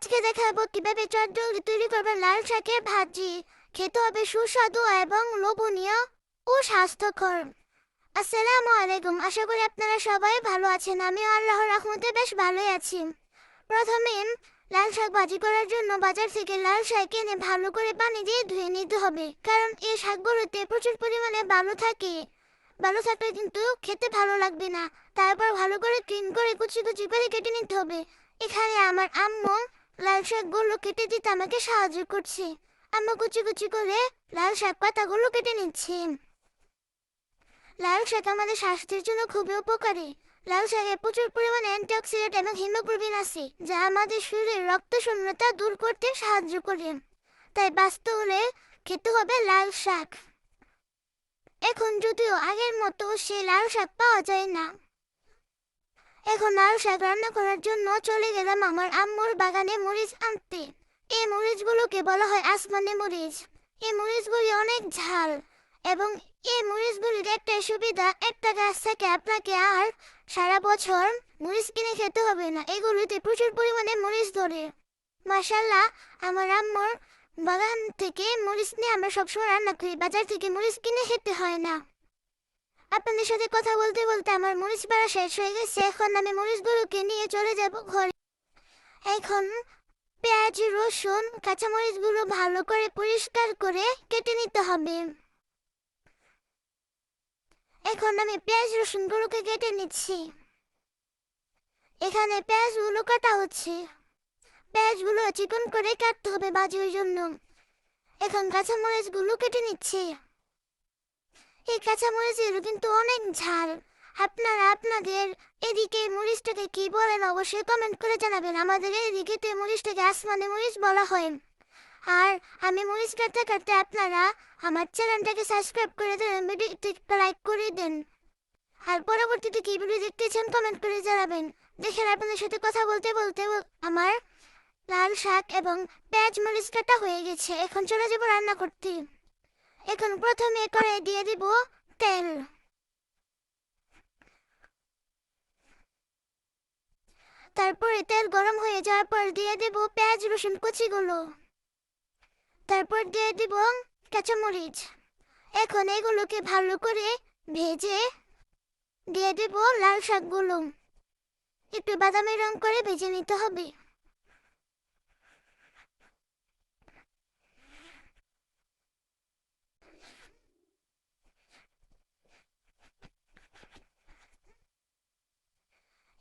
আজকে দেখাবো কিভাবে চটজলদি তৈরি করবেন লাল শাকের ভাজি। খেতে হবে সুস্বাদু এবং লোভনীয় ও স্বাস্থ্যকর। আসসালামু আলাইকুম, আশা করি আপনারা সবাই ভালো আছেন। আমিও আল্লাহর রহমতে বেশ ভালোই আছি। প্রথমে লাল শাক ভাজি করার জন্য বাজার থেকে লাল শাক এনে ভালো করে পানি দিয়ে ধুয়ে নিতে হবে, কারণ এই শাকগুলোতে প্রচুর পরিমাণে বালু থাকে। বালু থাকলে কিন্তু খেতে ভালো লাগবে না। তারপর ভালো করে ক্লিন করে কুচি কুচি করে কেটে নিতে হবে। এখানে আমার আম্মু লাল শাকগুলো কেটে দিতে আমাকে সাহায্য করছে। আম্মু কুচি কুচি করে লাল শাক পাতাগুলো কেটে নিচ্ছে। লাল শাক আমাদের স্বাস্থ্যের জন্য খুবই উপকারী। লাল শাকে প্রচুর পরিমাণে অ্যান্টিঅক্সিডেন্ট এবং হিমোগ্লোবিন আছে, যা আমাদের শরীরের রক্ত শূন্যতা দূর করতে সাহায্য করে। তাই বাঁচতে হলে খেতে হবে লাল শাক। এখন যদিও আগের মতো সেই লাল শাক পাওয়া যায় না। এখন লাল শাক রান্না করার জন্য চলে গেলাম আমার আম্মুর বাগানে মরিচ আনতে। এই মরিচগুলোকে বলা হয় আসমানি মরিচ। এই মরিচগুলি অনেক ঝাল, এবং এই মরিচগুলির একটাই সুবিধা, একটা গাছ থেকে আপনাকে আর সারা বছর মরিচ কিনে খেতে হবে না। এগুলিতে প্রচুর পরিমাণে মরিচ ধরে। মাশাআল্লাহ, আমার আম্মুর বাগান থেকে মরিচ নিয়ে আমরা সবসময় রান্না করি, বাজার থেকে মরিচ কিনে খেতে হয় না। আপনাদের সাথে কথা বলতে বলতে আমার মরিচ পাড়া শেষ হয়ে গেছে। এখন আমি মরিচগুলোকে নিয়ে চলে যাব ঘরে। এখন পেঁয়াজ, রসুন, কাঁচামরিচগুলো ভালো করে পরিষ্কার করে কেটে নিতে হবে। এখন আমি পেঁয়াজ রসুনগুলোকে কেটে নিচ্ছি। এখানে পেঁয়াজগুলো কাটা হচ্ছে। পেঁয়াজগুলো চিকন করে কাটতে হবে ভাজির জন্য। এখন কাঁচামরিচগুলো কেটে নিচ্ছি। এই কাঁচামরিচগুলো কিন্তু অনেক ঝাল। আপনারা আপনাদের এদিকে মরিচটাকে কি বলেন অবশ্যই কমেন্ট করে জানাবেন। আমাদের এদিকে তো মরিচটাকে আসমানি মরিচ বলা হয়। আর আমি মরিচ কাটতে কাটতে আপনারা আমার চ্যানেলটাকে সাবস্ক্রাইব করে দেন, ভিডিওটি লাইক করে দেন। আর পরবর্তীতে কি ভিডিও দেখতে চান কমেন্ট করে জানাবেন। দেখেন, আপনাদের সাথে কথা বলতে বলতে আমার লাল শাক এবং পেঁয়াজ মরিচ কাটা হয়ে গেছে। এখন চলে যাবো রান্না করতে। এখন প্রথমে কড়াইয়ে দিয়ে দিব তেল। তারপরে তেল গরম হয়ে যাওয়ার পর দিয়ে দেব পেঁয়াজ রসুন কুচিগুলো। তারপর দিয়ে দিব কাঁচামরিচ। এখন এগুলোকে ভালো করে ভেজে দিয়ে দেব লাল শাকগুলো। একটু বাদামি রং করে ভেজে নিতে হবে।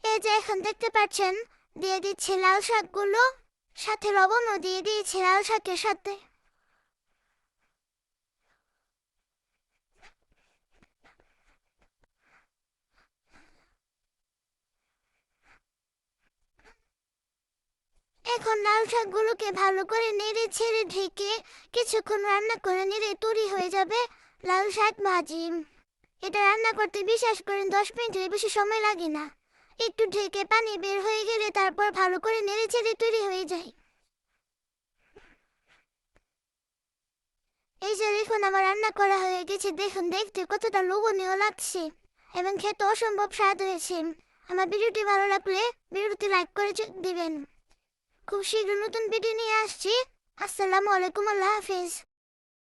এই যে এখন দেখতে পাচ্ছেন, দিয়ে দিচ্ছি লাল শাকগুলো, সাথে লবণও দিয়ে দিয়েছি লাল শাকের সাথে। এখন লাল শাকগুলোকে ভালো করে নেড়ে ছেড়ে ঢেকে কিছুক্ষণ রান্না করে নিলে তৈরি হয়ে যাবে লাল শাক ভাজি। এটা রান্না করতে বিশ্বাস করেন 10 মিনিটের বেশি সময় লাগে না। একটু ঢেকে পানি বের হয়ে গেলে তারপর ভালো করে নেড়ে ছেড়ে তৈরি হয়ে যায়। এই যে দেখুন, আমার রান্না করা হয়ে গেছে। দেখুন, দেখতে কতটা লোভনীয় লাগছে এবং খেতে অসম্ভব স্বাদ হয়েছে। আমার ভিডিওটি ভালো লাগলে ভিডিওটি লাইক করে দিবেন। খুব শীঘ্র নতুন ভিডিও নিয়ে আসছি। আসসালামু আলাইকুম, আল্লাহ হাফেজ।